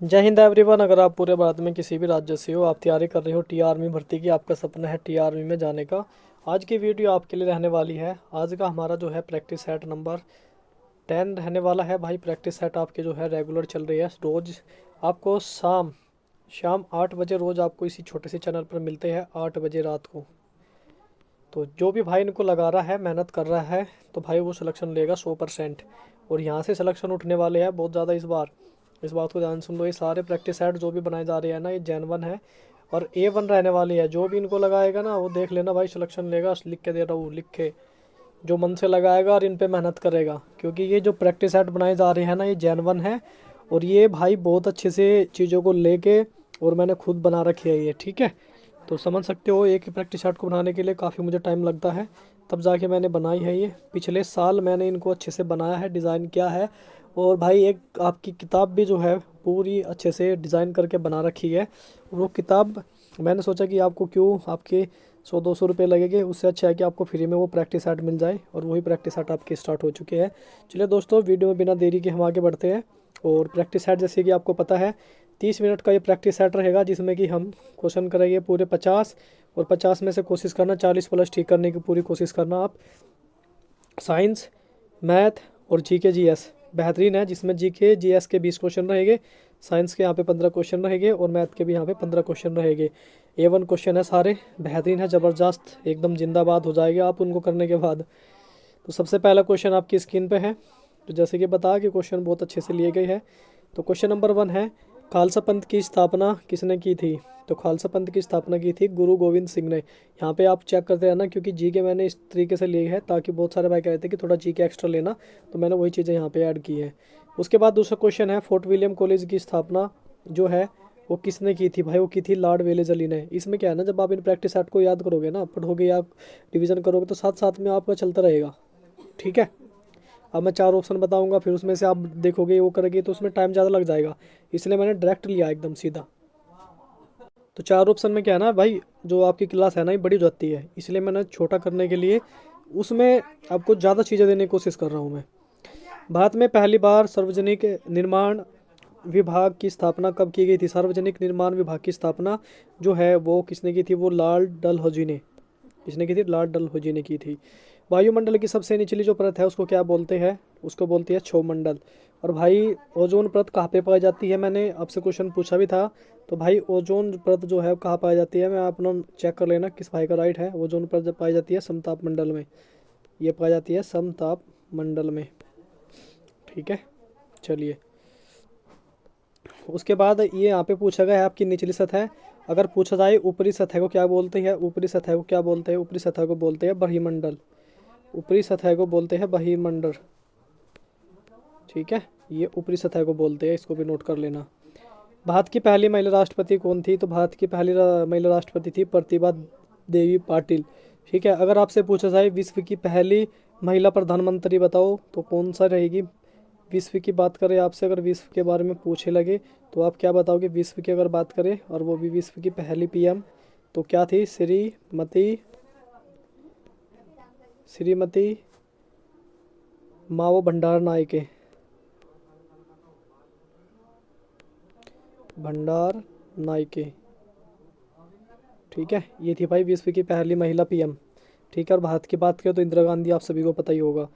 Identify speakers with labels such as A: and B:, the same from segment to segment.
A: जय हिंद एवरीवन। अगर आप पूरे भारत में किसी भी राज्य से हो, आप तैयारी कर रहे हो टी आर्मी भर्ती की, आपका सपना है टी आर्मी में जाने का, आज की वीडियो आपके लिए रहने वाली है। आज का हमारा जो है प्रैक्टिस सेट नंबर 10 रहने वाला है भाई। प्रैक्टिस सेट आपके जो है रेगुलर चल रही है। रोज़ आपको शाम शाम 8 बजे रोज़ आपको इसी छोटे से चैनल पर मिलते हैं, 8 बजे रात को। तो जो भी भाई इनको लगा रहा है, मेहनत कर रहा है, तो भाई वो सिलेक्शन लेगा 100%। और यहाँ से सिलेक्शन उठने वाले हैं बहुत ज़्यादा इस बार। इस बात को ध्यान सुन लो, ये सारे प्रैक्टिस सेट जो भी बनाए जा रहे हैं ना, ये Gen 1 है और A1 रहने वाली है। जो भी इनको लगाएगा ना, वो देख लेना भाई, सिलेक्शन लेगा। लिख के दे रहा हूँ, लिख के, जो मन से लगाएगा और इन पे मेहनत करेगा। क्योंकि ये जो प्रैक्टिस सेट बनाए जा रहे हैं ना, ये Gen 1 है। और ये भाई बहुत अच्छे से चीज़ों को लेके, और मैंने खुद बना रखी है ये, ठीक है। तो समझ सकते हो, एक ही प्रैक्टिस सेट को बनाने के लिए काफ़ी मुझे टाइम लगता है, तब जाके मैंने बनाई है ये। पिछले साल मैंने इनको अच्छे से बनाया है, डिज़ाइन किया है। और भाई एक आपकी किताब भी जो है पूरी अच्छे से डिज़ाइन करके बना रखी है। वो किताब मैंने सोचा कि आपको क्यों आपके 100-200 रुपये लगेंगे, उससे अच्छा है कि आपको फ्री में वो प्रैक्टिस सेट मिल जाए। और वही प्रैक्टिस सेट आपके स्टार्ट हो चुके हैं। चलिए दोस्तों, वीडियो में बिना देरी के हम आगे बढ़ते हैं। और प्रैक्टिस सेट जैसे कि आपको पता है, 30 मिनट का ये प्रैक्टिस सेट रहेगा, जिसमें कि हम क्वेश्चन करेंगे पूरे 50। और 50 में से कोशिश करना 40 प्लस ठीक करने की पूरी कोशिश करना आप। साइंस, मैथ और जीके जीएस बेहतरीन है, जिसमें जीके जीएस के 20 क्वेश्चन रहेंगे। साइंस के यहाँ पे 15 क्वेश्चन रहेंगे और मैथ के भी यहाँ पे 15 क्वेश्चन रहेंगे। A1 क्वेश्चन है सारे, बेहतरीन है, ज़बरदस्त, एकदम जिंदाबाद हो जाएंगे आप उनको करने के बाद। तो सबसे पहला क्वेश्चन आपकी स्क्रीन पे है। तो जैसे कि बता कि क्वेश्चन बहुत अच्छे से लिए गए हैं। तो क्वेश्चन नंबर 1 है, खालसा पंथ की स्थापना किसने की थी? तो खालसा पंथ की स्थापना की थी गुरु गोविंद सिंह ने। यहाँ पे आप चेक करते हैं ना, क्योंकि जी के मैंने इस तरीके से लिए है ताकि बहुत सारे भाई कह रहे थे कि थोड़ा जी के एक्स्ट्रा लेना, तो मैंने वही चीज़ें यहाँ पे ऐड की है। उसके बाद दूसरा क्वेश्चन है, फोर्ट विलियम कॉलेज की स्थापना जो है वो किसने की थी? भाई वो की थी लॉर्ड वेलेजली ने। इसमें क्या है ना, जब आप इन प्रैक्टिस सेट को याद करोगे ना, पढ़ोगे या रिविजन करोगे, तो साथ साथ में आपका चलता रहेगा, ठीक है। अब मैं 4 ऑप्शन बताऊंगा, फिर उसमें से आप देखोगे वो करोगे, तो उसमें टाइम ज़्यादा लग जाएगा, इसलिए मैंने डायरेक्ट लिया एकदम सीधा। तो 4 ऑप्शन में क्या है ना भाई, जो आपकी क्लास है ना, ये बड़ी हो जाती है, इसलिए मैंने छोटा करने के लिए उसमें आपको ज़्यादा चीज़ें देने की कोशिश कर रहा हूँ मैं। भारत में पहली बार सार्वजनिक निर्माण विभाग की स्थापना कब की गई थी? सार्वजनिक निर्माण विभाग की स्थापना जो है वो किसने की थी? वो लॉर्ड डलहौजी ने। किसने की थी? लॉर्ड डलहौजी ने की थी। वायुमंडल की सबसे निचली जो परत है उसको क्या बोलते हैं? उसको बोलती है क्षोमंडल। और भाई ओजोन परत कहाँ पे पाई जाती है? मैंने आपसे क्वेश्चन पूछा भी था। तो भाई ओजोन परत जो है कहाँ पाई जाती है, मैं अपना चेक कर लेना किस भाई का राइट है। ओजोन परत जब पाई जाती है समताप मंडल में, ये पाई जाती है समताप मंडल में, ठीक है। चलिए, उसके बाद ये यहाँ पे पूछा गया है आपकी निचली सतह। अगर पूछा जाए ऊपरी सतह को क्या बोलते हैं? ऊपरी सतह को क्या बोलते हैं? ऊपरी सतह को बोलते हैं बहिर्मंडल। ऊपरी सतह को बोलते हैं बहिर्मंडल, ठीक है। ये ऊपरी सतह को बोलते हैं, इसको भी नोट कर लेना। भारत की पहली महिला राष्ट्रपति कौन थी? तो भारत की पहली महिला राष्ट्रपति थी प्रतिभा देवी पाटिल, ठीक है। अगर आपसे पूछा जाए विश्व की पहली महिला प्रधानमंत्री बताओ, तो कौन सा रहेगी? विश्व की बात करें आपसे, अगर विश्व के बारे में पूछे लगे, तो आप क्या बताओगे? विश्व की अगर बात करें, और वो भी विश्व की पहली पीएम, तो क्या थी? श्रीमती मावो भंडार नायके, भंडार नायके, ठीक है। ये थी भाई विश्व की पहली महिला पीएम, ठीक है। और भारत की बात करें तो इंदिरा गांधी, आप सभी को पता ही होगा।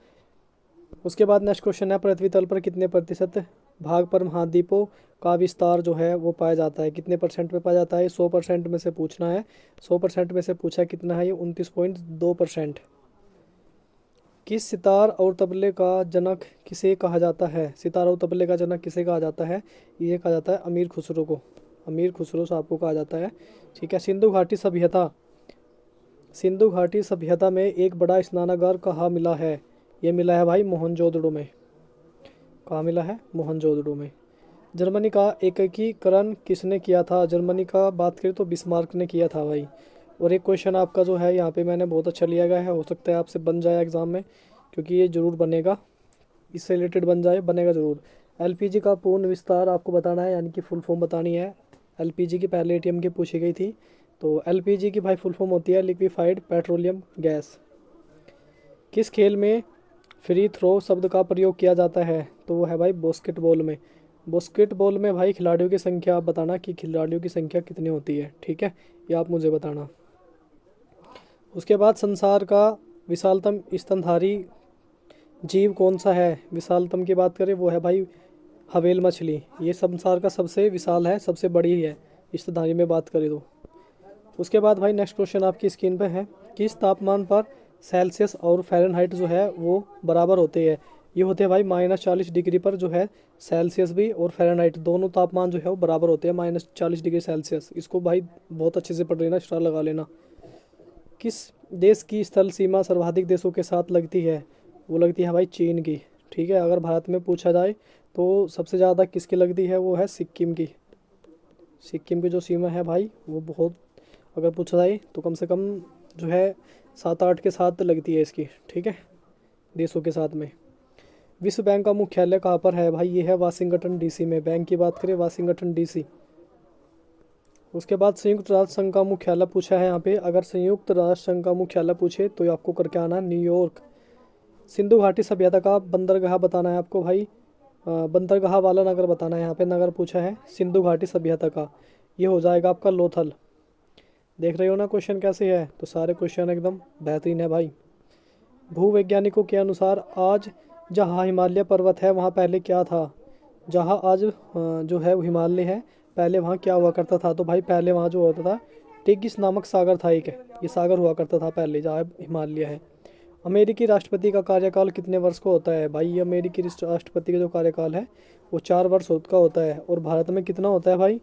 A: उसके बाद नेक्स्ट क्वेश्चन है, पृथ्वी तल पर कितने प्रतिशत भाग पर महाद्वीपों का विस्तार जो है वो पाया जाता है? कितने परसेंट में पाया जाता है? 100% में से पूछना है। 100% में से पूछा कितना है? ये 29.2%। किस सितार और तबले का जनक किसे कहा जाता है? सितार और तबले का जनक किसे कहा जाता है? ये कहा जाता है अमीर खुसरो को। अमीर खुसरो साहब को कहा जाता है, ठीक है। सिंधु घाटी सभ्यता, सिंधु घाटी सभ्यता में एक बड़ा स्नानागार कहाँ मिला है? ये मिला है भाई मोहनजोदड़ो में। कहाँ मिला है? मोहनजोदड़ो में। जर्मनी का एकीकरण किसने किया था? जर्मनी का बात करें तो बिस्मार्क ने किया था भाई। और एक क्वेश्चन आपका जो है यहाँ पे मैंने बहुत अच्छा लिया गया है, हो सकता है आपसे बन जाए एग्जाम में, क्योंकि ये जरूर बनेगा, इससे रिलेटेड बन जाए, बनेगा ज़रूर। एलपीजी का पूर्ण विस्तार आपको बताना है, यानी कि फुल फॉर्म बतानी है। एलपीजी की पहले एटीएम की पूछी गई थी। तो एलपीजी की भाई फुल फॉर्म होती है लिक्विफाइड पेट्रोलियम गैस। किस खेल में फ्री थ्रो शब्द का प्रयोग किया जाता है? तो वो है भाई बास्केटबॉल में। बास्केटबॉल में भाई खिलाड़ियों की संख्या आप बताना कि खिलाड़ियों की संख्या कितनी होती है, ठीक है, ये आप मुझे बताना। उसके बाद संसार का विशालतम स्तनधारी जीव कौन सा है? विशालतम की बात करें वो है भाई हवेल मछली। ये संसार का सबसे विशाल है, सबसे बड़ी है स्तनधारी में बात करें तो। उसके बाद भाई नेक्स्ट क्वेश्चन आपकी स्क्रीन पे है, किस तापमान पर सेल्सियस और फ़ारेनहाइट जो है वो बराबर होते हैं? ये होते हैं भाई -40 डिग्री पर जो है सेल्सियस भी और फ़ारेनहाइट दोनों तापमान जो है वो बराबर होते हैं, -40 डिग्री सेल्सियस। इसको भाई बहुत अच्छे से पढ़ लेना, स्टार लगा लेना। किस देश की स्थल सीमा सर्वाधिक देशों के साथ लगती है? वो लगती है भाई चीन की, ठीक है। अगर भारत में पूछा जाए तो सबसे ज़्यादा किसकी लगती है, वो है सिक्किम की। सिक्किम की जो सीमा है भाई वो बहुत, अगर पूछा जाए तो कम से कम जो है 7-8 के साथ लगती है इसकी, ठीक है, देशों के साथ में। विश्व बैंक का मुख्यालय कहाँ पर है भाई? ये है वाशिंगटन डीसी में। बैंक की बात करें वाशिंगटन डीसी। उसके बाद संयुक्त राष्ट्र संघ का मुख्यालय पूछा है यहाँ पे। अगर संयुक्त राष्ट्र संघ का मुख्यालय पूछे तो ये आपको करके आना है न्यूयॉर्क। सिंधु घाटी सभ्यता का बंदरगाह बताना है आपको भाई, बंदरगाह वाला नगर बताना है। यहाँ पे नगर पूछा है सिंधु घाटी सभ्यता का, ये हो जाएगा आपका लोथल। देख रहे हो ना क्वेश्चन कैसे है? तो सारे क्वेश्चन एकदम बेहतरीन है भाई। भूवैज्ञानिकों के अनुसार आज जहाँ हिमालय पर्वत है वहाँ पहले क्या था? जहाँ आज जो है वो हिमालय है, पहले वहाँ क्या हुआ करता था? तो भाई पहले वहाँ जो होता था टिग्रिस नामक सागर था एक, ये सागर हुआ करता था पहले जहाँ हिमालय है। अमेरिकी राष्ट्रपति का कार्यकाल कितने वर्ष का होता है भाई? ये अमेरिकी राष्ट्रपति का जो कार्यकाल है वो 4 वर्ष का होता है। और भारत में कितना होता है भाई?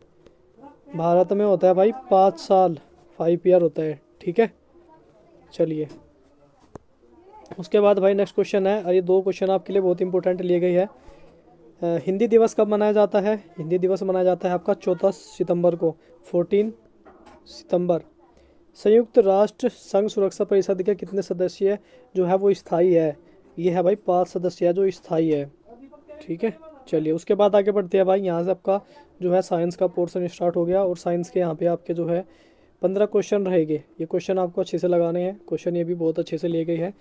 A: भारत में होता है भाई 5 साल, 5 ईयर होता है, ठीक है। चलिए उसके बाद भाई नेक्स्ट क्वेश्चन है, और ये 2 क्वेश्चन आपके लिए बहुत इंपॉर्टेंट लिए गई है। हिंदी दिवस कब मनाया जाता है? हिंदी दिवस मनाया जाता है आपका 14 सितंबर को, 14 सितंबर। संयुक्त राष्ट्र संघ सुरक्षा परिषद के कितने सदस्य जो है वो स्थायी है? ये है भाई 5 सदस्य है जो स्थायी है, ठीक है। चलिए उसके बाद आगे बढ़ते हैं भाई। यहाँ से आपका जो है साइंस का पोर्शन स्टार्ट हो गया, और साइंस के यहाँ पे आपके जो है 15 क्वेश्चन रहेंगे। ये क्वेश्चन आपको अच्छे से लगाने हैं, क्वेश्चन ये भी बहुत अच्छे से लिए गए हैं।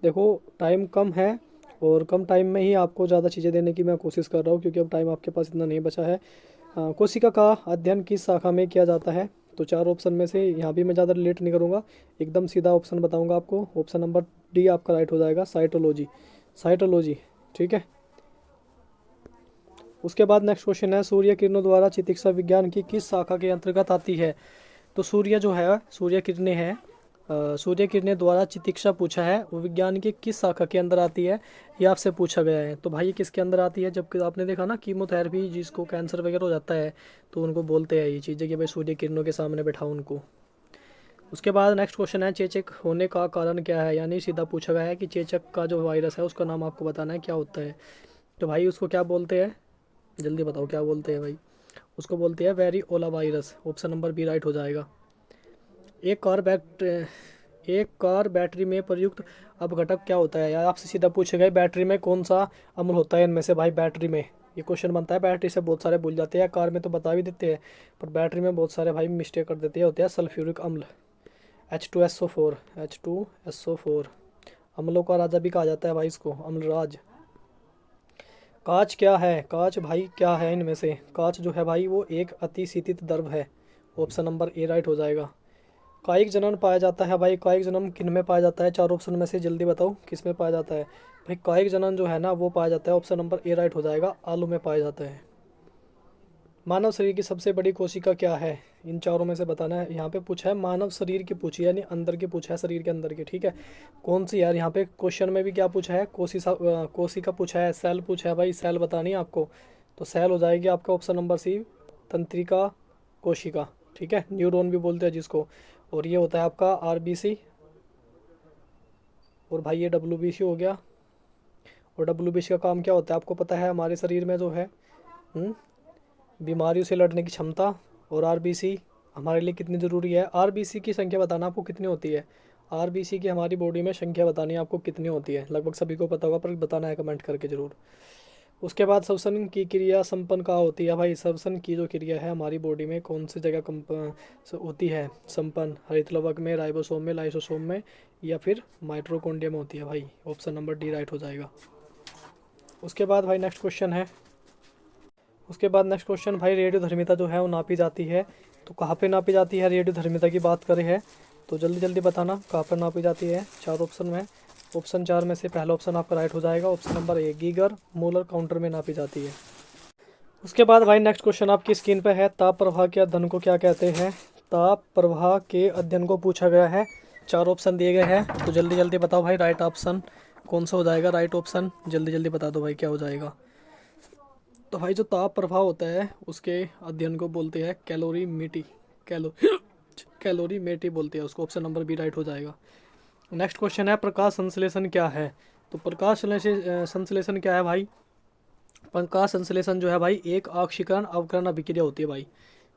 A: देखो टाइम कम है और कम टाइम में ही आपको ज़्यादा चीज़ें देने की मैं कोशिश कर रहा हूँ, क्योंकि अब टाइम आपके पास इतना नहीं बचा है। कोशिका का अध्ययन किस शाखा में किया जाता है? तो 4 ऑप्शन में से यहाँ भी मैं ज़्यादा लेट नहीं करूँगा, एकदम सीधा ऑप्शन बताऊँगा आपको। ऑप्शन नंबर डी आपका राइट हो जाएगा, साइटोलॉजी, साइटोलॉजी, ठीक है। उसके बाद नेक्स्ट क्वेश्चन है, सूर्य किरणों द्वारा चिकित्सा विज्ञान की किस शाखा के अंतर्गत आती है? तो सूर्य जो है, सूर्य किरणें हैं, सूर्य किरणें द्वारा चिकित्सा पूछा है, वो विज्ञान की किस शाखा के अंदर आती है, ये आपसे पूछा गया है। तो भाई ये किसके अंदर आती है? जबकि आपने देखा ना कीमोथेरेपी, जिसको कैंसर वगैरह हो जाता है तो उनको बोलते हैं ये चीज़ें कि भाई सूर्य किरणों के सामने बैठाओ उनको। उसके बाद नेक्स्ट क्वेश्चन है, चेचक होने का कारण क्या है? यानी सीधा पूछा गया है कि चेचक का जो वायरस है उसका नाम आपको बताना है क्या होता है। तो भाई उसको क्या बोलते हैं, जल्दी बताओ क्या बोलते हैं भाई? उसको बोलते हैं variola virus. Option number B right हो जाएगा। एक कार बैट एक कार बैटरी में प्रयुक्त अपघटक क्या होता है? यार आपसे सीधा पूछे गए बैटरी में कौन सा अम्ल होता है इनमें से भाई? बैटरी में ये क्वेश्चन बनता है, बैटरी से बहुत सारे भूल जाते हैं, कार में तो बता भी देते हैं पर बैटरी में बहुत सारे भाई मिस्टेक कर देते हैं, होते हैं सल्फ्यूरिक अम्ल, H2SO4, H2SO4 अम्लों का राजा भी कहा जाता है भाई इसको, अम्लराज। कांच क्या है? कांच भाई क्या है इनमें से? कांच जो है भाई वो एक अतिशीतित द्रव है। ऑप्शन नंबर ए राइट हो जाएगा। कायिक जनन पाया जाता है भाई, कायिक जनन किन में पाया जाता है? 4 ऑप्शन में से जल्दी बताओ किस में पाया जाता है भाई? कायिक जनन जो है ना वो पाया जाता है, ऑप्शन नंबर ए राइट हो जाएगा, आलू में पाया जाता है। मानव शरीर की सबसे बड़ी कोशिका क्या है? इन चारों में से बताना है। यहाँ पे पूछा है मानव शरीर की पूछी है, यानी अंदर की पूछा है, शरीर के अंदर की, ठीक है। कौन सी यार? यहाँ पे क्वेश्चन में भी क्या पूछा है? कोशिका पूछा है, सेल पूछा है भाई, सेल बतानी है आपको। तो सेल हो जाएगी आपका ऑप्शन नंबर सी, तंत्रिका कोशिका, ठीक है, न्यूरॉन भी बोलते हैं जिसको। और ये होता है आपका आरबीसी, और भाई ये डब्ल्यूबीसी हो गया। और डब्ल्यूबीसी का काम क्या होता है आपको पता है? हमारे शरीर में जो है बीमारियों से लड़ने की क्षमता। और आरबीसी हमारे लिए कितनी ज़रूरी है? आरबीसी की संख्या बताना आपको कितनी होती है? आरबीसी की हमारी बॉडी में संख्या बतानी है आपको कितनी होती है, लगभग सभी को पता होगा पर बताना है कमेंट करके ज़रूर। उसके बाद श्वसन की क्रिया संपन्न कहाँ होती है भाई? श्वसन की जो क्रिया है हमारी बॉडी में कौन सी जगह होती है संपन्न? हरित लवक में, राइबोसोम में, लाइसोसोम में, या फिर माइटोकॉन्ड्रिया में होती है भाई? ऑप्शन नंबर डी राइट हो जाएगा। उसके बाद भाई नेक्स्ट क्वेश्चन है, उसके बाद नेक्स्ट क्वेश्चन भाई, रेडियोधर्मिता जो है वो नापी जाती है, तो कहाँ पे नापी जाती है रेडियोधर्मिता की बात करें है, तो जल्दी जल्दी बताना कहाँ पर नापी जाती है। 4 ऑप्शन में, ऑप्शन 4 में से पहला ऑप्शन आपका राइट हो जाएगा, option number A, Geiger Muller counter में नापी जाती है। उसके बाद भाई नेक्स्ट क्वेश्चन आपकी स्क्रीन पे है, ताप प्रवाह के अध्ययन को क्या कहते हैं। ताप प्रवाह के अध्ययन को पूछा गया है, 4 ऑप्शन दिए गए हैं, तो जल्दी जल्दी बताओ भाई राइट ऑप्शन कौन सा हो जाएगा। राइट ऑप्शन जल्दी जल्दी बता दो भाई क्या हो जाएगा। तो भाई जो ताप प्रवाह होता है उसके अध्ययन को बोलते हैं कैलोरीमेट्री, कैलो कैलोरीमेट्री बोलते हैं उसको, ऑप्शन नंबर बी राइट हो जाएगा। नेक्स्ट क्वेश्चन है, प्रकाश संश्लेषण क्या है। तो प्रकाश संश्लेषण क्या है भाई। प्रकाश संश्लेषण जो है भाई एक ऑक्सीकरण अवकरण अभिक्रिया होती है भाई,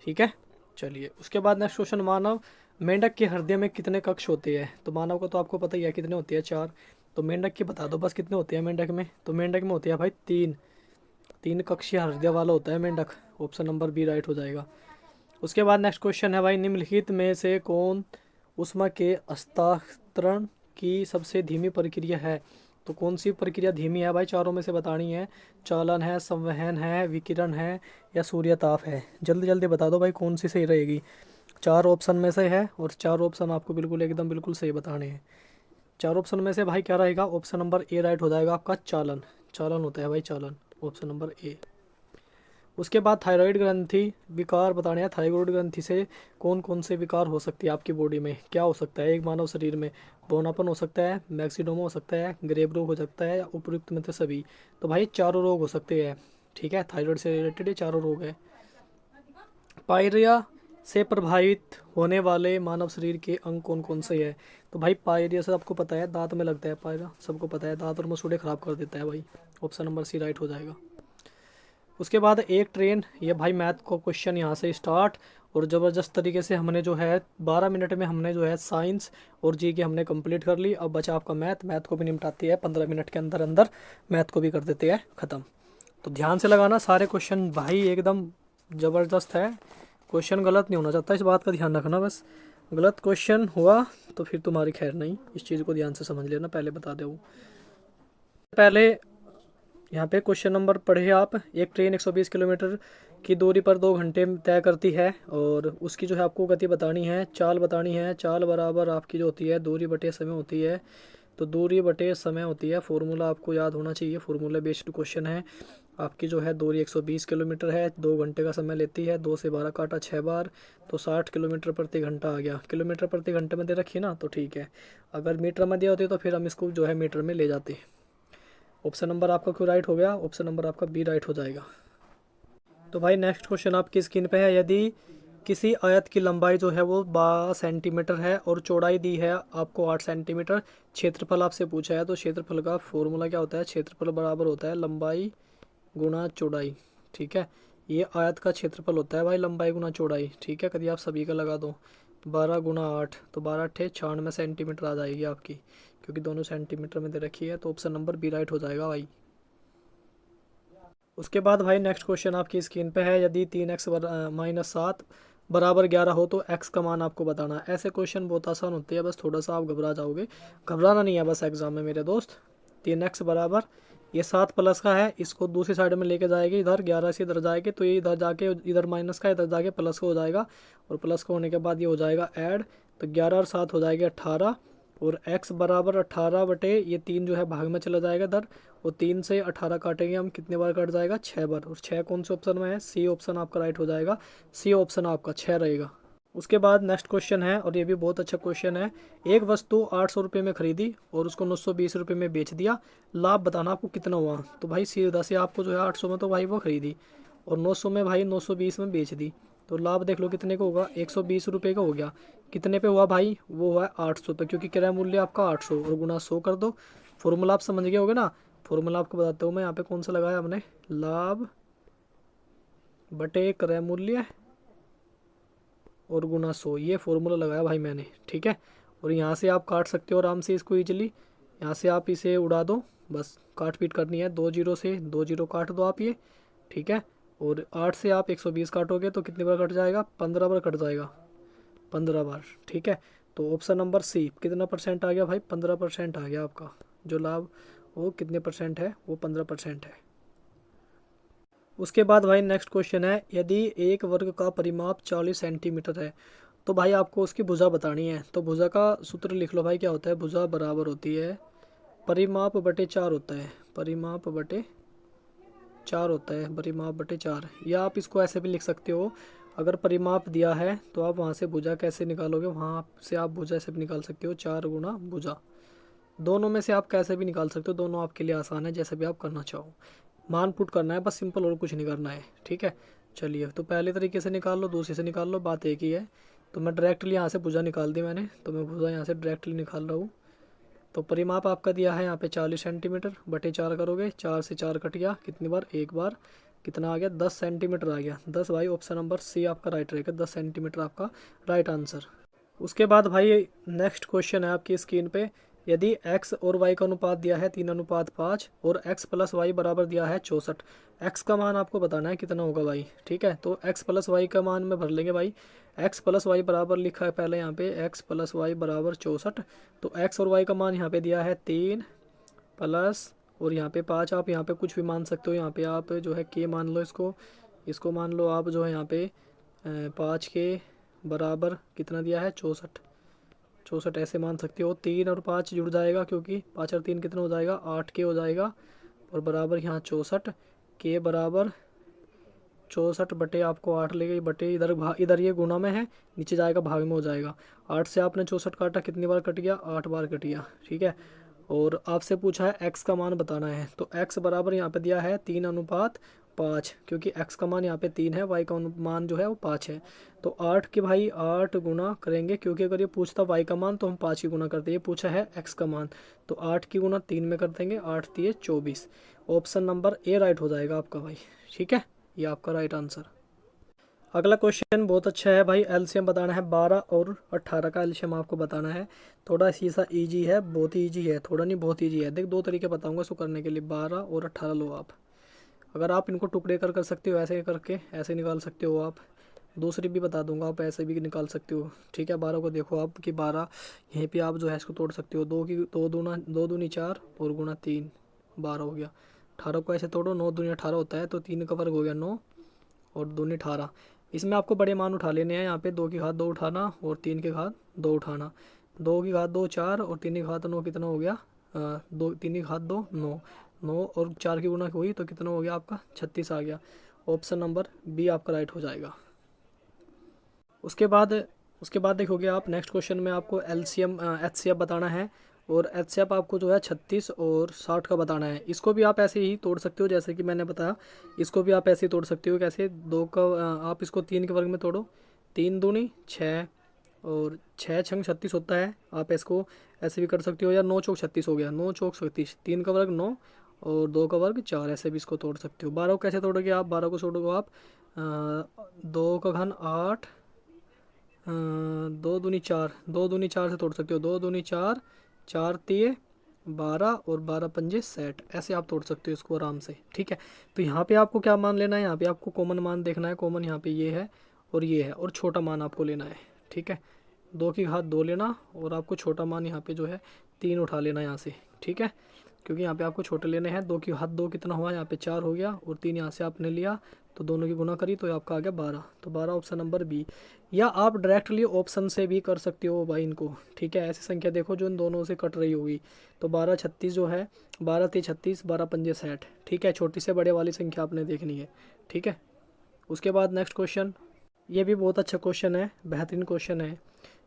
A: ठीक है। चलिए उसके बाद नेक्स्ट क्वेश्चन, मानव मेंढक के हृदय में कितने कक्ष होते हैं। तो मानव का तो आपको पता ही है कितने होते हैं, 4। तो मेंढक की बता दो बस कितने होते हैं मेंढक में। तो मेंढक में होते हैं भाई 3 कक्षीय हृदय वाला होता है मेंढक, ऑप्शन नंबर बी राइट हो जाएगा। उसके बाद नेक्स्ट क्वेश्चन है भाई, निम्नलिखित में से कौन ऊष्मा के हस्तांतरण की सबसे धीमी प्रक्रिया है। तो कौन सी प्रक्रिया धीमी है भाई, चारों में से बतानी है। चालन है, संवहन है, विकिरण है या सूर्यताप है। जल्दी जल्दी बता दो भाई कौन सी सही रहेगी। 4 ऑप्शन में से है और 4 ऑप्शन आपको बिल्कुल एकदम बिल्कुल सही बताने हैं। 4 ऑप्शन में से भाई क्या रहेगा, ऑप्शन नंबर ए राइट हो जाएगा आपका, चालन। चालन होता है भाई चालन, ऑप्शन नंबर ए। उसके बाद थायराइड ग्रंथि विकार बताने हैं, थायराइड ग्रंथि से कौन कौन से विकार हो सकती है आपकी बॉडी में, क्या हो सकता है एक मानव शरीर में। बौनापन हो सकता है, मैक्सिडोमा हो सकता है, ग्रेव रोग हो सकता है या उपयुक्त में से सभी। तो भाई चारों रोग हो सकते हैं, ठीक है, थायराइड से रिलेटेड ये चारों रोग है। पायरिया से प्रभावित होने वाले मानव शरीर के अंग कौन कौन से है। तो भाई पायरिया से आपको पता है दांत में लगता है, पायरिया सबको पता है, दांत और मसूड़े खराब कर देता है भाई, ऑप्शन नंबर सी राइट हो जाएगा। उसके बाद एक ट्रेन, ये भाई मैथ को क्वेश्चन यहाँ से स्टार्ट, और ज़बरदस्त तरीके से हमने जो है 12 मिनट में हमने जो है साइंस और जी के हमने कंप्लीट कर ली। अब बचा आपका मैथ, मैथ को भी निपटाती है 15 मिनट के अंदर अंदर, मैथ को भी कर देते हैं ख़त्म। तो ध्यान से लगाना सारे क्वेश्चन भाई एकदम ज़बरदस्त है, क्वेश्चन गलत नहीं होना चाहता, इस बात का ध्यान रखना बस। गलत क्वेश्चन हुआ तो फिर तुम्हारी खैर नहीं, इस चीज़ को ध्यान से समझ लेना, पहले बता दे। पहले यहाँ पे क्वेश्चन नंबर पढ़े आप, एक ट्रेन 120 किलोमीटर की दूरी पर 2 घंटे तय करती है और उसकी जो है आपको गति बतानी है, चाल बतानी है। चाल बराबर आपकी जो होती है दूरी बटे समय होती है, तो दूरी बटे समय होती है, फॉर्मूला आपको याद होना चाहिए, फॉर्मूला बेस्ड क्वेश्चन है। आपकी जो है दूरी 120 किलोमीटर है, 2 घंटे का समय लेती है, 2 से 12 काटा 6 बार, तो 60 किलोमीटर प्रति घंटा आ गया। किलोमीटर प्रति घंटे में दे रखी है ना, तो ठीक है। अगर मीटर में दिया होती तो फिर हम इसको जो है मीटर में ले जाते। ऑप्शन नंबर आपका क्यों राइट हो गया, ऑप्शन नंबर आपका बी राइट हो जाएगा। तो भाई नेक्स्ट क्वेश्चन आपकी स्क्रीन पे है, यदि किसी आयत की लंबाई जो है वो 12 सेंटीमीटर है और चौड़ाई दी है आपको 8 सेंटीमीटर, क्षेत्रफल आपसे पूछा है, तो क्षेत्रफल का फॉर्मूला क्या होता है, क्षेत्रफल बराबर होता है लंबाई गुणा चौड़ाई, ठीक है। ये आयत का क्षेत्रफल होता है भाई, लंबाई गुणा चौड़ाई, ठीक है। कभी आप सभी का लगा दो, 12 गुणा 8, तो 12 अट्ठे 96 सेंटीमीटर आ जाएगी आपकी, क्योंकि दोनों सेंटीमीटर में दे रखी है, तो ऑप्शन नंबर बी राइट हो जाएगा भाई। उसके बाद भाई नेक्स्ट क्वेश्चन आपकी स्क्रीन पे है, यदि 3x माइनस 7 बराबर 11 हो तो x का मान आपको बताना है। ऐसे क्वेश्चन बहुत आसान होते हैं, बस थोड़ा सा आप घबरा जाओगे, घबराना नहीं है बस एग्जाम में मेरे दोस्त। 3x बराबर ये 7 प्लस का है, इसको दूसरी साइड में लेके जाएगी, इधर 11 से इधर जाएगी, तो ये इधर जाके इधर माइनस का, इधर जाके प्लस का हो जाएगा, और प्लस का होने के बाद ये हो जाएगा ऐड, तो 11 और 7 हो जाएगी 18, और x बराबर 18 बटे ये 3 जो है भाग में चला जाएगा इधर, और 3 से 18 काटेंगे हम, कितने बार कट जाएगा, 6 बार, और 6 कौन से ऑप्शन में है, सी ऑप्शन आपका राइट हो जाएगा, सी ऑप्शन आपका 6 रहेगा। उसके बाद नेक्स्ट क्वेश्चन है, और ये भी बहुत अच्छा क्वेश्चन है, एक वस्तु 800 रुपये में खरीदी और उसको 920 रुपये में बेच दिया, लाभ बताना आपको कितना हुआ। तो भाई सीधा से आपको जो है 800 में तो भाई वो खरीदी और 900 में भाई 920 में बेच दी, तो लाभ देख लो कितने का होगा, 120 रुपये का हो गया। कितने पे हुआ भाई, वो हुआ 800 पे, क्योंकि क्रय मूल्य आपका 800 और गुना 100 कर दो। फॉर्मूला आप समझ गए होगे ना, फॉर्मूला आपको बताता हूँ मैं, यहाँ पे कौन सा लगाया हमने, लाभ बटे क्रय मूल्य और गुना 100, ये फॉर्मूला लगाया भाई मैंने, ठीक है। और यहाँ से आप काट सकते हो आराम से इसको ईजिली, यहाँ से आप इसे उड़ा दो, बस काट पीट करनी है, 2 जीरो से 2 जीरो काट दो आप ये, ठीक है। और 8 से आप 120 काटोगे तो कितनी बार कट जाएगा, 15 बार कट जाएगा, 15 बार, ठीक है। तो ऑप्शन नंबर सी कितना परसेंट आ गया भाई, 15% आ गया आपका, जो लाभ वो कितने परसेंट है, वो 15% है। उसके बाद भाई नेक्स्ट क्वेश्चन है, यदि एक वर्ग का परिमाप 40 सेंटीमीटर है तो भाई आपको उसकी भुजा बतानी है। तो भुजा का सूत्र लिख लो भाई, क्या होता है, भुजा बराबर होती है परिमाप बटे 4 होता है, परिमाप बटे 4 होता है, परिमाप बटे 4। या आप इसको ऐसे भी लिख सकते हो, अगर परिमाप दिया है तो आप वहाँ से भुजा कैसे निकालोगे, वहाँ से आप भुजा ऐसे भी निकाल सकते हो, 4 गुना भुजा। दोनों में से आप कैसे भी निकाल सकते हो, दोनों आपके लिए आसान है, जैसे भी आप करना चाहो। मान पुट करना है बस, सिंपल, और कुछ नहीं करना है, ठीक है। चलिए, तो पहले तरीके से निकाल लो, दूसरे से निकाल लो, बात एक ही है। तो मैं डायरेक्टली यहाँ से भुजा निकाल दी मैंने, तो मैं भुजा यहाँ से डायरेक्टली निकाल रहा हूँ। तो परिमाप आपका दिया है यहाँ पे 40 सेंटीमीटर, बटे 4 करोगे, 4 से 4 कट गया, कितनी बार, एक बार, कितना आ गया, 10 सेंटीमीटर आ गया। 10 भाई, ऑप्शन नंबर सी आपका राइट रहेगा, 10 सेंटीमीटर आपका राइट आंसर। उसके बाद भाई नेक्स्ट क्वेश्चन है आपकी स्क्रीन पे, यदि x और y का अनुपात दिया है 3:5 और x प्लस वाई बराबर दिया है 64। x का मान आपको बताना है कितना होगा भाई, ठीक है। तो x प्लस वाई का मान में भर लेंगे भाई। x प्लस वाई बराबर लिखा है पहले यहाँ पे, x प्लस वाई बराबर 64। तो x और y का मान यहाँ पे दिया है 3 प्लस, और यहाँ पे 5, आप यहाँ पे कुछ भी मान सकते हो, यहाँ पे आप जो है k मान लो इसको, इसको मान लो आप जो है यहाँ पे 5 के बराबर कितना दिया है, 64। 64 ऐसे मान सकते हो, 3 और 5 जुड़ जाएगा, क्योंकि 5 और 3 कितना हो जाएगा, 8 के हो जाएगा, और बराबर यहाँ 64 के बराबर 64 बटे आपको 8 ले गई, बटे इधर इधर ये गुना में है, नीचे जाएगा भाग में हो जाएगा। 8 से आपने 64 काटा, कितनी बार कट गया, 8 बार कट गया, ठीक है। और आपसे पूछा है x का मान बताना है, तो x बराबर यहाँ पे दिया है 3:5, क्योंकि x का मान यहाँ पे 3 है, y का मान जो है वो 5 है। तो 8 के भाई 8 गुना करेंगे, क्योंकि अगर ये पूछता y का मान तो हम 5 की गुना करते, ये पूछा है x का मान, तो 8 की गुना 3 में कर देंगे, 8 3 24। ऑप्शन नंबर ए राइट हो जाएगा आपका भाई, ठीक है, ये आपका राइट आंसर। अगला क्वेश्चन बहुत अच्छा है भाई, एलसीएम बताना है, 12 और 18 का एलसीएम आपको बताना है। थोड़ा सी सा ईजी है, बहुत ही ईजी है, थोड़ा नहीं बहुत ईजी है। देख, दो तरीके बताऊंगा इसको करने के लिए, 12 और 18 लो आप। अगर आप इनको टुकड़े कर सकते हो, ऐसे करके ऐसे निकाल सकते हो आप। दूसरी भी बता दूंगा, आप ऐसे भी निकाल सकते हो, ठीक है। 12 को देखो आप कि 12 यहीं पे आप जो है इसको तोड़ सकते हो, दो दूनी 4 और गुना 3, 12 हो गया। 18 को ऐसे तोड़ो, 9 दूनी 18 होता है, तो 3 का वर्ग हो गया 9 और दूनी 18। इसमें आपको बड़े मान उठा लेने हैं, यहाँ पे 2 की घात 2 उठाना और 3 की घात 2 उठाना। 2 की घात 2 4 और 3 की घात 9 कितना हो गया, 3 की घात 2 9, 9 और 4 की गुना हुई तो कितना हो गया आपका, 36 आ गया। ऑप्शन नंबर बी आपका राइट हो जाएगा। उसके बाद देखोगे आप नेक्स्ट क्वेश्चन में आपको एलसीएम एचसीएफ बताना है, और एचसीएफ आपको जो है 36 और 60 का बताना है। इसको भी आप ऐसे ही तोड़ सकते हो जैसे कि मैंने बताया, इसको भी आप ऐसे ही तोड़ सकते हो, कैसे, दो का आप इसको 3 के वर्ग में तोड़ो, 3 दूनी 6 और 6 छंग 36 होता है। आप इसको ऐसे भी कर सकते हो, या 9 चौक 36 हो गया, 9 चौक 36, 3 का वर्ग 9 और 2 का वर्ग 4, ऐसे भी इसको तोड़ सकते हो। 12 को कैसे तोड़ोगे आप, 12 को तोड़ोगे आप 2 का घन 8, 2 दूनी 4, 2 दूनी 4 से तोड़ सकते हो, 2 दूनी 4, 4 तिये 12 और 12 पंजे 60, ऐसे आप तोड़ सकते हो इसको आराम से, ठीक है। तो यहाँ पे आपको क्या मान लेना है, यहाँ पे आपको कॉमन मान देखना है, कॉमन यहाँ पे ये है और ये है, और छोटा मान आपको लेना है, ठीक है। 2 की घात 2 लेना, और आपको छोटा मान यहाँ पे जो है 3 उठा लेना यहाँ से, ठीक है, क्योंकि यहाँ पे आपको छोटे लेने हैं। 2 की घात 2 कितना हुआ, यहाँ पे 4 हो गया, और 3 यहाँ से आपने लिया, तो दोनों की गुना करी तो आपका आ गया 12। तो 12 ऑप्शन नंबर बी। या आप डायरेक्टली ऑप्शन से भी कर सकते हो भाई इनको, ठीक है। ऐसी संख्या देखो जो इन दोनों से कट रही होगी, तो 12 36 जो है, 12 3 36, 12 पंजे 60, ठीक है। छोटी से बड़े वाली संख्या आपने देखनी है, ठीक है। उसके बाद नेक्स्ट क्वेश्चन, ये भी बहुत अच्छा क्वेश्चन है, बेहतरीन क्वेश्चन है।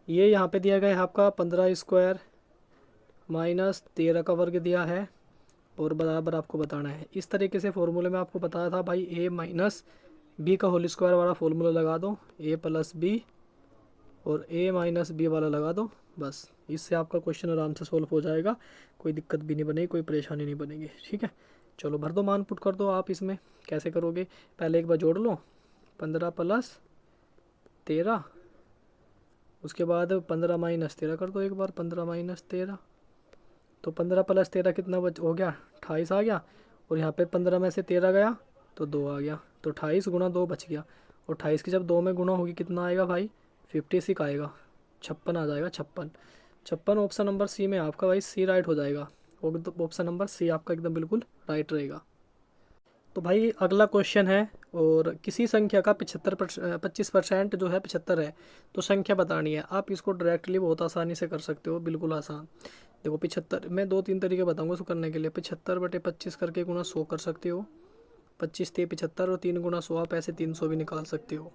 A: ये यहाँ पे दिया गया है आपका 15 स्क्वायर माइनस 13 का वर्ग दिया है, और बराबर आपको बताना है। इस तरीके से फॉर्मूले में आपको बताया था भाई, ए माइनस बी का होल स्क्वायर वाला फॉर्मूला लगा दो, ए प्लस बी और ए माइनस बी वाला लगा दो, बस इससे आपका क्वेश्चन आराम से सॉल्व हो जाएगा, कोई दिक्कत भी नहीं बनेगी, कोई परेशानी नहीं बनेगी, ठीक है। चलो भर दो, मान पुट कर दो आप इसमें। कैसे करोगे, पहले एक बार जोड़ लो, 15 प्लस 13, उसके बाद 15 माइनस 13 कर दो एक बार, 15 माइनस 13, तो 15 प्लस 13 कितना हो गया, 28 आ गया, और यहाँ पे 15 में से 13 गया तो 2 आ गया, तो 28 गुना 2 बच गया, और 28 की जब 2 में गुना होगी कितना आएगा भाई, 56 आएगा, 56 आ जाएगा, 56। 56 ऑप्शन नंबर सी में आपका भाई, सी राइट हो जाएगा, ऑप्शन नंबर सी आपका एकदम बिल्कुल राइट रहेगा। तो भाई अगला क्वेश्चन है, और किसी संख्या का 25% जो है 75 है, तो संख्या बतानी है। आप इसको डायरेक्टली बहुत आसानी से कर सकते हो, बिल्कुल आसान। देखो 75, मैं 2-3 तरीके बताऊंगा इसको करने के लिए। 75/25 करके गुणा 100 कर सकते हो, 25 × 75 और 3 × 100, आप ऐसे 300 भी निकाल सकते हो।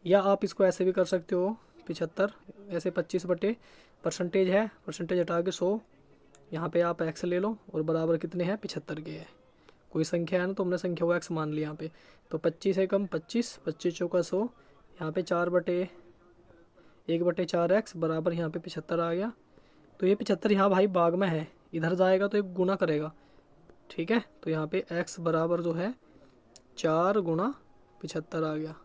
A: या आप इसको ऐसे भी कर सकते हो, 75 ऐसे 25 % है, परसेंटेज हटा के 100, यहाँ पे आप एक्स ले लो और बराबर कितने हैं 75 के है। कोई संख्या है ना, तो हमने संख्या को एक्स मान लिया यहाँ पे। तो 25 एकम 25, 25 × 100, यहाँ पे 1/4x बराबर यहाँ पे 75 आ गया। तो ये 75 यहाँ भाई भाग में है, इधर जाएगा तो एक गुना करेगा, ठीक है। तो यहाँ पे x बराबर जो है 4 × 75 आ गया,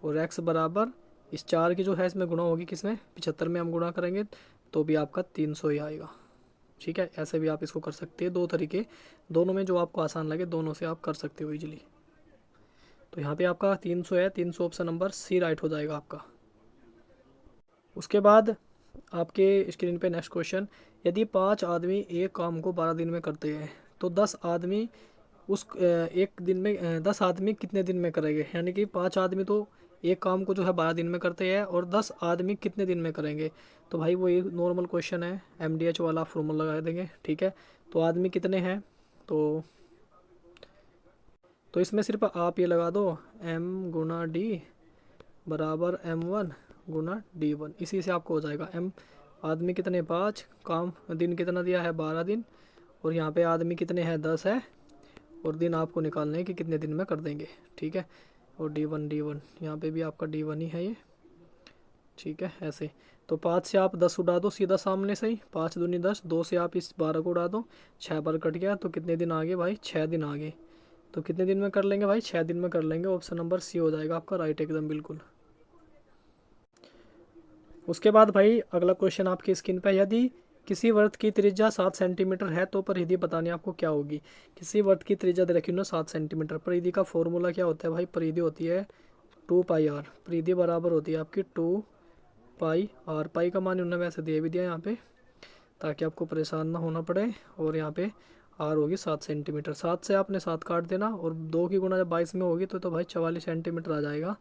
A: और x बराबर इस 4 की जो है इसमें गुणा होगी, किसमें 75 में हम गुणा करेंगे, तो भी आपका 300 ही आएगा, ठीक है। ऐसे भी आप इसको कर सकते हैं, दो तरीके, दोनों में जो आपको आसान लगे दोनों से आप कर सकते हो इजीली। तो यहाँ पे आपका 300 है, 300 ऑप्शन नंबर सी राइट हो जाएगा आपका। उसके बाद आपके स्क्रीन पे नेक्स्ट क्वेश्चन, यदि 5 आदमी एक काम को 12 दिन में करते हैं, तो 10 आदमी उस एक दिन में 10 आदमी कितने दिन में करेंगे। यानी कि 5 आदमी तो एक काम को जो है 12 दिन में करते हैं, और 10 आदमी कितने दिन में करेंगे। तो भाई वो एक नॉर्मल क्वेश्चन है, MDH वाला फॉर्मूला लगा देंगे, ठीक है। तो आदमी कितने हैं, तो इसमें सिर्फ आप ये लगा दो M × D बराबर M1 × D1, इसी से आपको हो जाएगा। आदमी कितने 5, काम दिन कितना दिया है 12 दिन, और यहाँ पे आदमी कितने हैं 10 है, और दिन आपको निकालने हैं कि कितने दिन में कर देंगे, ठीक है। और D1 यहाँ पे भी आपका D1 ही है ये, ठीक है। ऐसे तो 5 से आप 10 उड़ा दो सीधा सामने से ही, 5 दूनी 10, 2 से आप इस 12 को उड़ा दो, 6 बार कट गया, तो कितने दिन आगे भाई 6 दिन आगे। तो कितने दिन में कर लेंगे भाई 6 दिन में कर लेंगे, ऑप्शन नंबर सी हो जाएगा आपका राइट एकदम बिल्कुल। उसके बाद भाई अगला क्वेश्चन आपकी स्क्रीन पे, यदि किसी वृत्त की त्रिज्या 7 सेंटीमीटर है तो परिधि बतानी आपको क्या होगी। किसी वृत्त की त्रिज्या दे रखी है 7 सेंटीमीटर, परिधि का फॉर्मूला क्या होता है भाई, परिधि होती है 2πr, परिधि बराबर होती है आपकी 2πr। पाई का मान उन्होंने वैसे दे भी दिया यहाँ पे, ताकि आपको परेशान ना होना पड़े। और यहाँ पे आर होगी 7 सेंटीमीटर, 7 से आपने 7 काट देना, और 2 की गुणा जब 22 में होगी तो भाई 44 सेंटीमीटर आ जाएगा,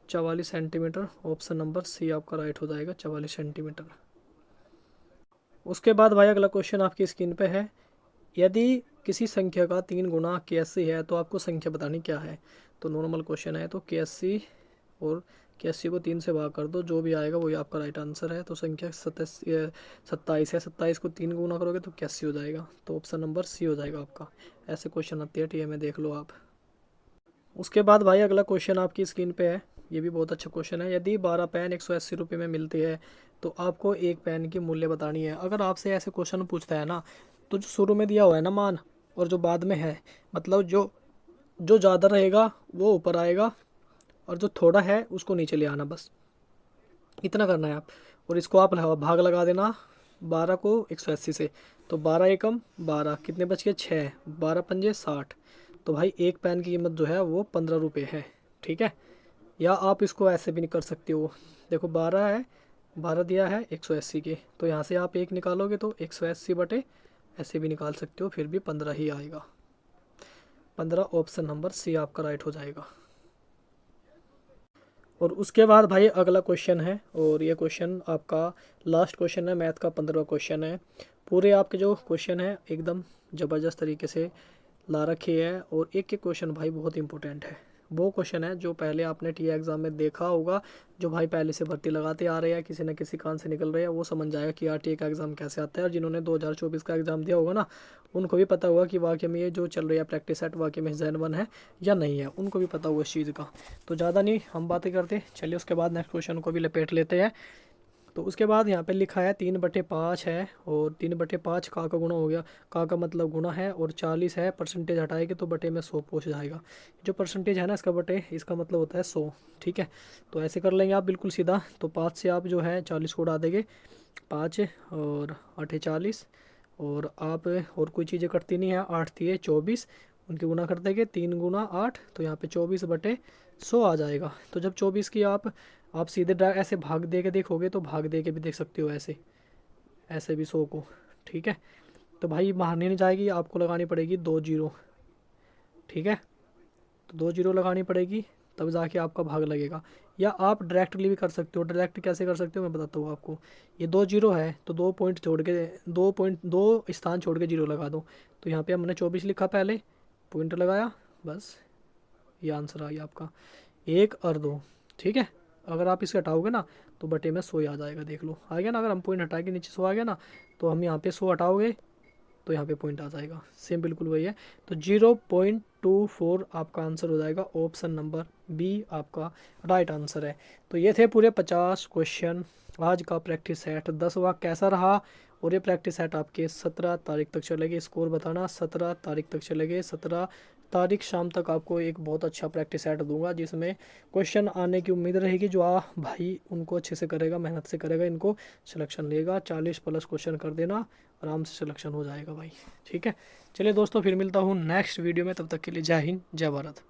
A: 44 सेंटीमीटर, ऑप्शन नंबर सी आपका राइट हो जाएगा 44 सेंटीमीटर। उसके बाद भाई अगला क्वेश्चन आपकी स्क्रीन पे है, यदि किसी संख्या का 3 गुना 81 है तो आपको संख्या बतानी क्या है। तो नॉर्मल क्वेश्चन है, तो 81 और 81 को 3 से भाग कर दो, जो भी आएगा वही आपका राइट आंसर है। तो संख्या 27 है, 27 को 3 गुना करोगे तो 81 हो जाएगा, तो ऑप्शन नंबर सी हो जाएगा आपका। ऐसे क्वेश्चन आते हैं टीए में, देख लो आप। उसके बाद भाई अगला क्वेश्चन आपकी स्क्रीन पे है, ये भी बहुत अच्छा क्वेश्चन है, यदि 12 पेन 180 रुपये में मिलती है तो आपको एक पेन की मूल्य बतानी है। अगर आपसे ऐसे क्वेश्चन पूछता है ना, तो जो शुरू में दिया हुआ है ना मान, और जो बाद में है, मतलब जो जो ज़्यादा रहेगा वो ऊपर आएगा, और जो थोड़ा है उसको नीचे ले आना, बस इतना करना है आप। और इसको आप भाग लगा देना 12 को 180 से, तो 12 एकम 12, कितने बच गए 6, 12 पंजे 60। तो भाई एक पेन की कीमत जो है वो 15 रुपये है, ठीक है। या आप इसको ऐसे भी नहीं कर सकते हो, देखो 12 है, 12 दिया है 180 के, तो यहाँ से आप एक निकालोगे तो 180 बटे ऐसे भी निकाल सकते हो, फिर भी 15 ही आएगा, 15 ऑप्शन नंबर सी आपका राइट हो जाएगा। और उसके बाद भाई अगला क्वेश्चन है, और ये क्वेश्चन आपका लास्ट क्वेश्चन है, मैथ का 15वां क्वेश्चन है। पूरे आपके जो क्वेश्चन है एकदम ज़बरदस्त तरीके से ला रखी है, और एक एक क्वेश्चन भाई बहुत इंपॉर्टेंट है। वो क्वेश्चन है जो पहले आपने टी एग्ज़ाम में देखा होगा, जो भाई पहले से भर्ती लगाते आ रहे हैं, किसी न किसी कान से निकल रहे हैं, वो समझ जाएगा कि यार टी का एग्ज़ाम कैसे आता है। और जिन्होंने 2024 का एग्ज़ाम दिया होगा ना, उनको भी पता होगा कि वाकई में ये जो चल रही है प्रैक्टिस सेट वाकई में Zen 1 है या नहीं है, उनको भी पता होगा इस चीज़ का। तो ज़्यादा नहीं हम बातें करते, चलिए उसके बाद नेक्स्ट क्वेश्चन को भी लपेट लेते हैं। तो उसके बाद यहाँ पे लिखा है 3/5 है, और 3/5 का गुणा हो गया, का मतलब गुणा है, और 40 है, परसेंटेज हटाएंगे तो बटे में 100 पहुँच जाएगा। जो परसेंटेज है ना इसका बटे, इसका मतलब होता है 100, ठीक है। तो ऐसे कर लेंगे आप बिल्कुल सीधा, तो 5 से आप जो है 40 को उड़ा देंगे, 5 और 8 40, और आप और कोई चीज़ें कटती नहीं है, 8 थी 24, उनकी गुना कर देंगे, 3 × 8, तो यहाँ पे 24/100 आ जाएगा। तो जब 24 की आप सीधे ऐसे भाग दे के देखोगे, तो भाग दे के भी देख सकते हो, ऐसे ऐसे भी 100 को, ठीक है। तो भाई बाहर नहीं जाएगी, आपको लगानी पड़ेगी 2 0, ठीक है। तो 2 जीरो लगानी पड़ेगी, तब जाके आपका भाग लगेगा। या आप डायरेक्टली भी कर सकते हो। डायरेक्ट कैसे कर सकते हो मैं बताता हूँ आपको। ये 2 जीरो है तो 2 पॉइंट छोड़ के 2 स्थान छोड़ के जीरो लगा दो। तो यहाँ पे हमने 24 लिखा, पहले पॉइंट लगाया, बस ये आंसर आ गया आपका 1 और 2। ठीक है, अगर आप इसे हटाओगे ना तो बटे में 100 आ जाएगा, देख लो आ गया ना। अगर हम पॉइंट हटा के नीचे 100 आ गया ना, तो हम यहाँ पे 100 हटाओगे तो यहाँ पे पॉइंट आ जाएगा। सेम बिल्कुल वही है। तो 0.24 आपका आंसर हो जाएगा। ऑप्शन नंबर बी आपका राइट आंसर है। तो ये थे पूरे 50 क्वेश्चन आज का प्रैक्टिस सेट 10वां कैसा रहा। और ये प्रैक्टिस सेट आपके 17 तारीख तक चलेगी। स्कोर बताना 17 तारीख तक चलेंगे। 17 तारीख शाम तक आपको एक बहुत अच्छा प्रैक्टिस सेट दूंगा, जिसमें क्वेश्चन आने की उम्मीद रहेगी। जो भाई उनको अच्छे से करेगा, मेहनत से करेगा, इनको सिलेक्शन लेगा। 40 प्लस क्वेश्चन कर देना, आराम से सिलेक्शन हो जाएगा भाई। ठीक है, चलिए दोस्तों फिर मिलता हूँ नेक्स्ट वीडियो में। तब तक के लिए जय हिंद, जय भारत।